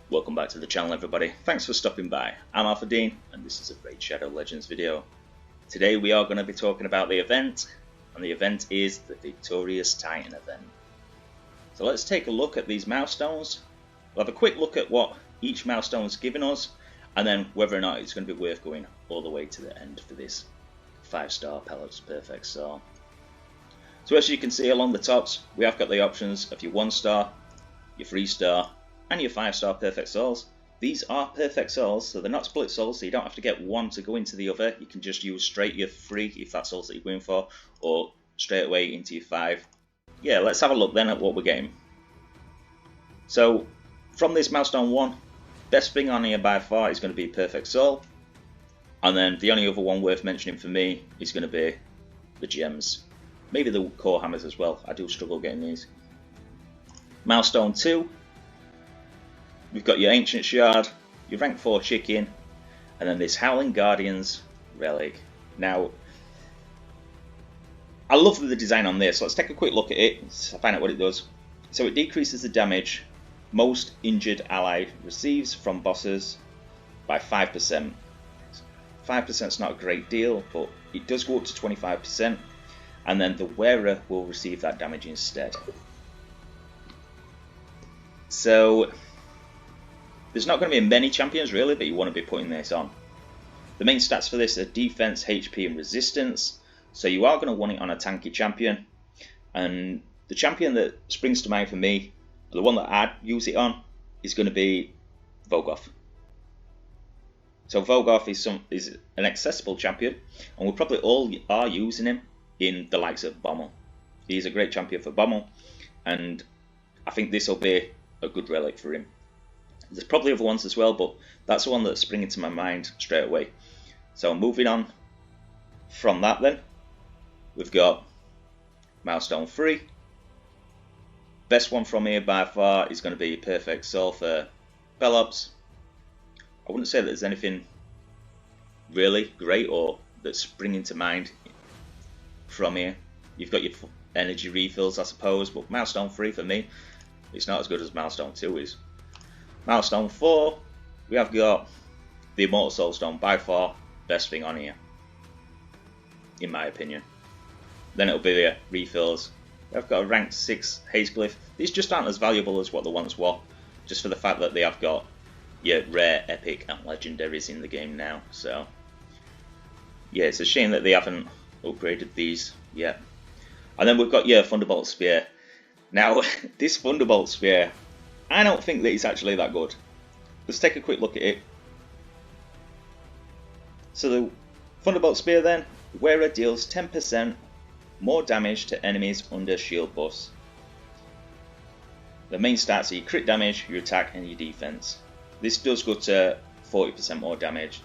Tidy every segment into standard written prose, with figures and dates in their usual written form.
Welcome back to the channel, everybody. Thanks for stopping by. I'm Alpha Dean and this is a Raid Shadow Legends video. Today we are going to be talking about the event, and the event is the Victorious Titan event. So let's take a look at these milestones. We'll have a quick look at what each milestone is giving us, and then whether or not it's going to be worth going all the way to the end for this 5-star Pellets Perfect Star. So as you can see along the tops, we have got the options of your 1-star, your 3-star, and your 5-star Perfect Souls. These are Perfect Souls, so they're not split souls, so you don't have to get one to go into the other. You can just use straight your 3 if that's souls that you're going for, or straight away into your 5. Yeah, let's have a look then at what we're getting. So from this milestone 1, best thing on here by far is going to be Perfect Soul, and then the only other one worth mentioning for me is going to be the gems. Maybe the core hammers as well. I do struggle getting these. Milestone 2, we've got your Ancient Shard, your rank 4 Chicken, and then this Howling Guardians Relic. Now, I love the design on this. Let's take a quick look at it and find out what it does. So it decreases the damage most injured ally receives from bosses by 5%. 5% is not a great deal, but it does go up to 25%, and then the wearer will receive that damage instead. So there's not going to be many champions really that you want to be putting this on. The main stats for this are defense, HP and resistance, so you are going to want it on a tanky champion. And the champion that springs to mind for me, the one that I'd use it on, is going to be Vogoth. So Vogoth is an accessible champion, and we probably all are using him in the likes of Bommel. He's a great champion for Bommel, and I think this will be a good relic for him. There's probably other ones as well, but that's the one that's springing to my mind straight away. So moving on from that then, we've got Milestone 3. Best one from here by far is going to be Perfect Soul for Pelops. I wouldn't say that there's anything really great or that's springing to mind from here. You've got your energy refills, I suppose, but Milestone 3 for me, it's not as good as Milestone 2 is. Milestone 4, we have got the Immortal Soulstone, by far best thing on here, in my opinion. Then it'll be the refills. I've got a ranked 6 Hazeglyph. These just aren't as valuable as what the ones were, just for the fact that they have got your rare, epic and legendaries in the game now. So yeah, it's a shame that they haven't upgraded these yet. And then we've got your Thunderbolt Spear. Now this Thunderbolt Spear, I don't think that it's actually that good. Let's take a quick look at it. So the Thunderbolt Spear then, wearer deals 10% more damage to enemies under shield buffs. The main stats are your crit damage, your attack and your defense. This does go to 40% more damage.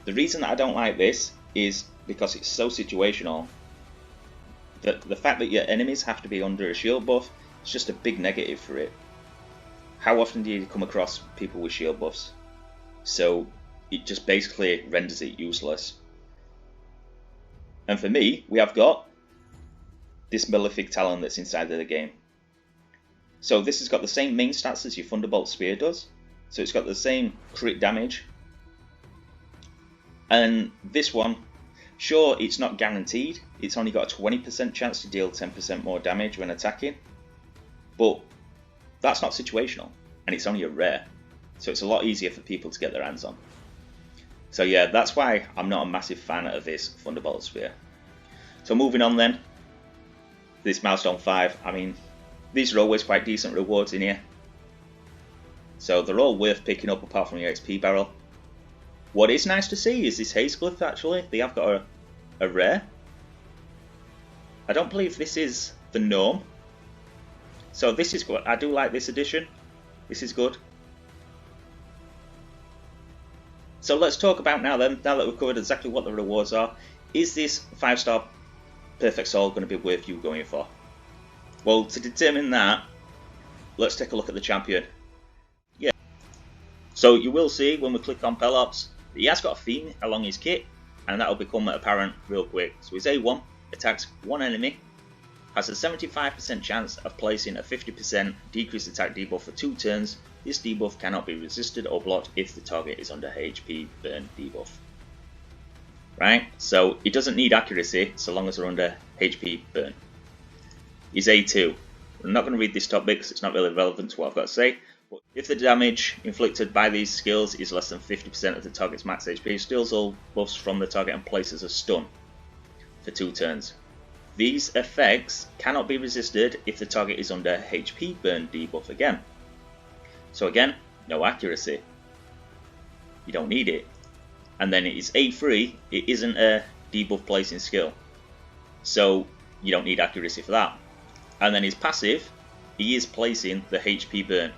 The reason that I don't like this is because it's so situational. The fact that your enemies have to be under a shield buff is just a big negative for it. How often do you come across people with shield buffs? So it just basically renders it useless. And for me, we have got this Malefic Talon that's inside of the game. So this has got the same main stats as your Thunderbolt Spear does. So it's got the same crit damage. And this one, sure, it's not guaranteed. It's only got a 20% chance to deal 10% more damage when attacking. But that's not situational, and it's only a rare, so it's a lot easier for people to get their hands on. So yeah, that's why I'm not a massive fan of this Thunderbolt Spear. So moving on then, this Milestone 5, I mean, these are always quite decent rewards in here. So they're all worth picking up apart from your XP barrel. What is nice to see is this Hazeglyph actually, they have got a rare. I don't believe this is the Gnome. So this is good. I do like this edition. This is good. So let's talk about now then, now that we've covered exactly what the rewards are, is this 5-star Perfect Soul going to be worth you going for? Well, to determine that, let's take a look at the champion. Yeah. So you will see when we click on Pelops, he has got a theme along his kit, and that will become apparent real quick. So his A1 attacks one enemy, has a 75% chance of placing a 50% decreased attack debuff for 2 turns This debuff cannot be resisted or blocked if the target is under HP burn debuff. Right, so it doesn't need accuracy so long as they're under HP burn. Is A2. I'm not going to read this top bit because it's not really relevant to what I've got to say. But if the damage inflicted by these skills is less than 50% of the target's max HP, steals all buffs from the target and places a stun for 2 turns. These effects cannot be resisted if the target is under HP burn debuff again. So again, no accuracy. You don't need it. And then it is A3, it isn't a debuff placing skill. So you don't need accuracy for that. And then his passive, he is placing the HP burn.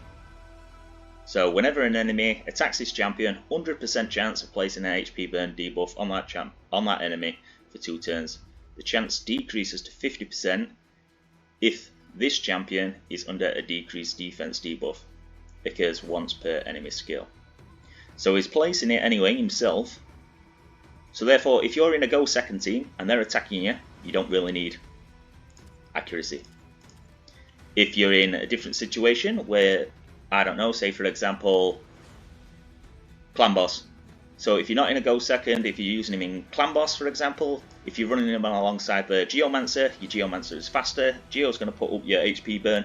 So whenever an enemy attacks this champion, 100% chance of placing an HP burn debuff on that enemy for 2 turns. The chance decreases to 50% if this champion is under a decreased defense debuff. Occurs once per enemy skill. So he's placing it anyway himself. So therefore, if you're in a go second team and they're attacking you, you don't really need accuracy. If you're in a different situation where, I don't know, say for example, clan boss. So if you're not in a go second, if you're using him in clan boss for example, if you're running him alongside the Geomancer, your Geomancer is faster, Geo's going to put up your HP burn,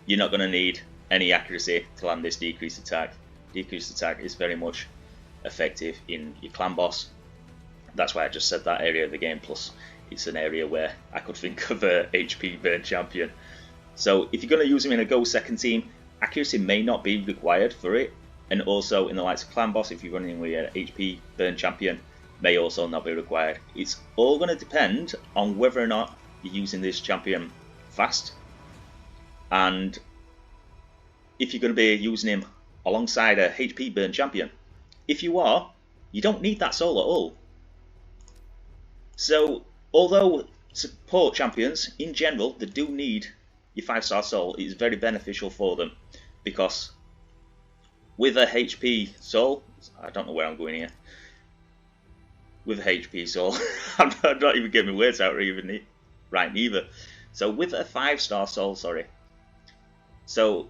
you're not going to need any accuracy to land this decreased attack. Decreased attack is very much effective in your clan boss. That's why I just said that area of the game, plus it's an area where I could think of a HP burn champion. So if you're going to use him in a go second team, accuracy may not be required for it, and also in the likes of clan boss, if you're running with an HP burn champion, may also not be required. It's all going to depend on whether or not you're using this champion fast, and if you're going to be using him alongside a HP burn champion. If you are, you don't need that soul at all. So although support champions in general, they do need your 5-star soul, it's very beneficial for them, because with a HP soul, I don't know where I'm going here, with a HP soul, I'm not even getting my words out right neither. So with a 5-star soul, so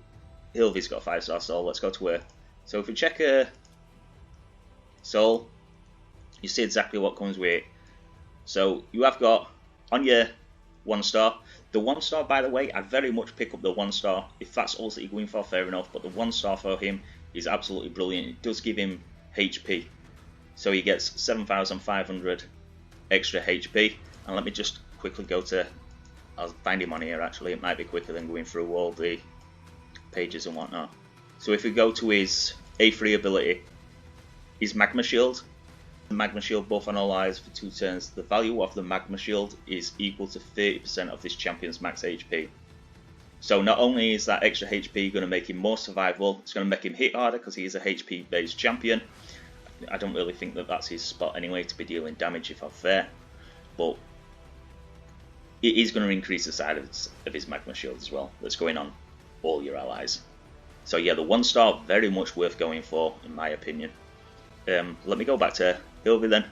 Hilvy's got a 5-star soul, let's go to her. So if we check her soul, you see exactly what comes with it. So you have got on your 1-star, the 1-star, by the way, I very much pick up the 1-star. If that's all that you're going for, fair enough, but the 1-star for him is absolutely brilliant. It does give him HP. So he gets 7,500 extra HP. And let me just quickly go to, I'll find him on here actually, it might be quicker than going through all the pages and whatnot. So if we go to his A3 ability, his Magma Shield, the Magma Shield buff on all eyes for 2 turns, the value of the Magma Shield is equal to 30% of this champion's max HP. So not only is that extra HP going to make him more survivable, it's going to make him hit harder because he is a HP based champion. I don't really think that that's his spot anyway, to be dealing damage if I'm fair, but it is going to increase the size of his Magma Shield as well, that's going on all your allies. So yeah, the 1-star, very much worth going for in my opinion. Let me go back to Hilvy then.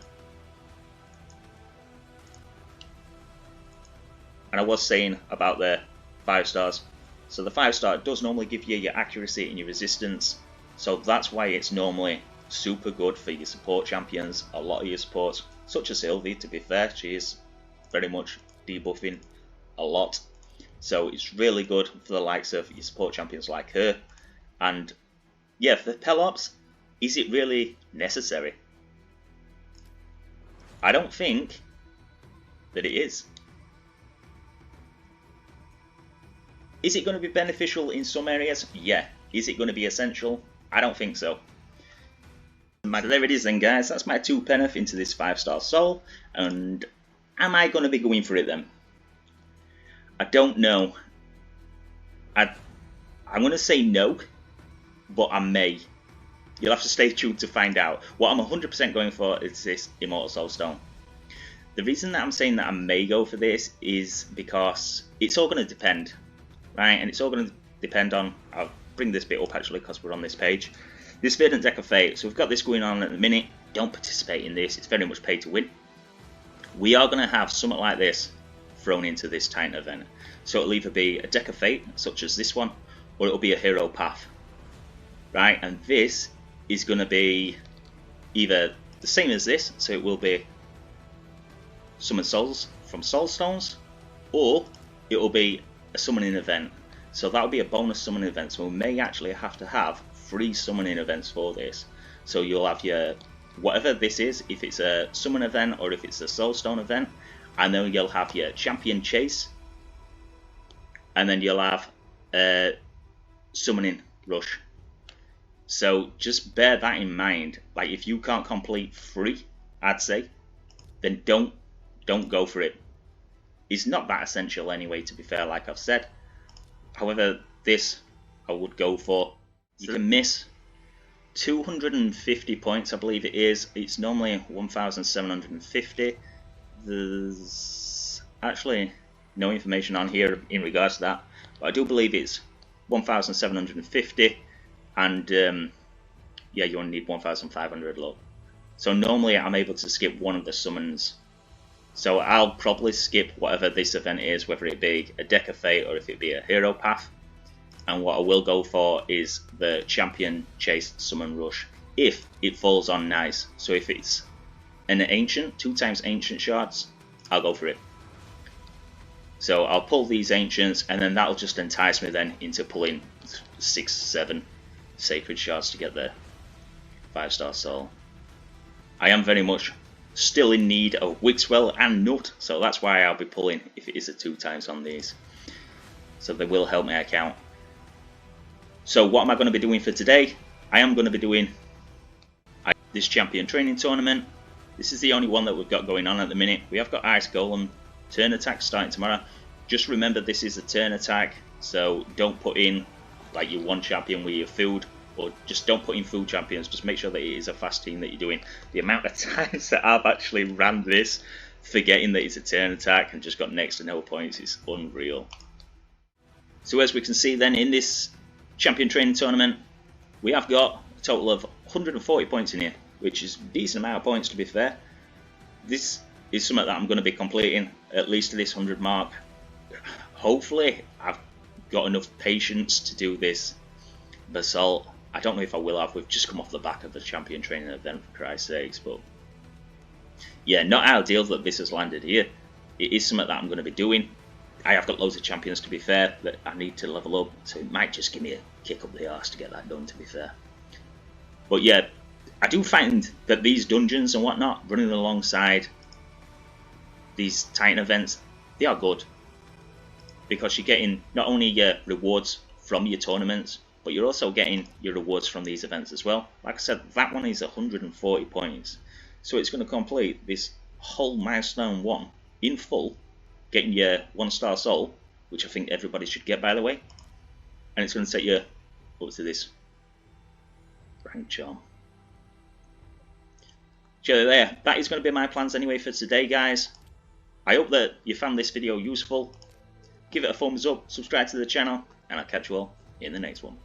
And I was saying about the 5-stars. So the 5-star does normally give you your accuracy and your resistance. So that's why it's normally super good for your support champions. A lot of your supports, such as Hilvy, to be fair, she is very much debuffing a lot. So it's really good for the likes of your support champions like her. And yeah, for Pelops, is it really necessary? I don't think that it is. Is it going to be beneficial in some areas? Yeah. Is it going to be essential? I don't think so. There it is then, guys. That's my 2 penneth into this 5-star soul. And am I going to be going for it then? I don't know. I'm going to say no, but I may. You'll have to stay tuned to find out. What I'm 100% going for is this Immortal Soul Stone. The reason that I'm saying that I may go for this is because it's all going to depend, right? And it's all going to depend on, I'll bring this bit up actually because we're on this page. This Verdant Deck of Fate, so we've got this going on at the minute. Don't participate in this, it's very much pay to win. We are going to have something like this thrown into this Titan event. So it'll either be a Deck of Fate, such as this one, or it'll be a Hero Path. right? And this is going to be either the same as this, so it will be summon souls from soul stones, or it will be a summoning event. So that will be a bonus summoning event. So we may actually have to have 3 summoning events for this. So you'll have your whatever this is, if it's a summon event or if it's a soulstone event, and then you'll have your champion chase, and then you'll have a summoning rush. So just bear that in mind. Like, if you can't complete 3, I'd say, then don't go for it. It's not that essential anyway, to be fair, like I've said. However, this I would go for. You can miss 250 points, I believe it is. It's normally 1,750. There's actually no information on here in regards to that, but I do believe it's 1,750, and yeah, you only need 1,500 low. So normally I'm able to skip one of the summons. So I'll probably skip whatever this event is, whether it be a Deck of Fate or if it be a Hero Path. And what I will go for is the Champion Chase Summon Rush, if it falls on nice. So if it's an Ancient, 2 times Ancient Shards, I'll go for it. So I'll pull these Ancients, and then that'll just entice me then into pulling 6, 7 Sacred Shards to get the 5-star soul. I am very much still in need of Wixwell and Nut, so that's why I'll be pulling if it is a 2 times on these. So they will help my account. So what am I going to be doing for today? I am going to be doing this champion training tournament. This is the only one that we've got going on at the minute. We have got Ice Golem turn attack starting tomorrow. Just remember, this is a turn attack, so don't put in like your 1 champion with your food, or just don't put in food champions. Just make sure that it is a fast team that you're doing. The amount of times that I've actually ran this forgetting that it's a turn attack and just got next to no points is unreal. So as we can see then, in this champion training tournament, we have got a total of 140 points in here, which is a decent amount of points, to be fair. This is something that I'm going to be completing at least to this 100 mark. Hopefully I've got enough patience to do this Basalt. I don't know if I will have. We've just come off the back of the champion training event, for Christ's sakes, but yeah, not ideal that this has landed here. It is something that I'm going to be doing. I have got loads of champions, to be fair, that I need to level up, so it might just give me a kick up the arse to get that done, to be fair. But yeah, I do find that these dungeons and whatnot, running alongside these Titan events, they are good, because you're getting not only your rewards from your tournaments, but you're also getting your rewards from these events as well. Like I said, that one is 140 points, so it's going to complete this whole milestone 1 in full, getting your 1-star soul, which I think everybody should get, by the way, and it's going to take you up to this rank charm. So there, that is going to be my plans anyway for today, guys. I hope that you found this video useful. Give it a thumbs up, subscribe to the channel, and I'll catch you all in the next one.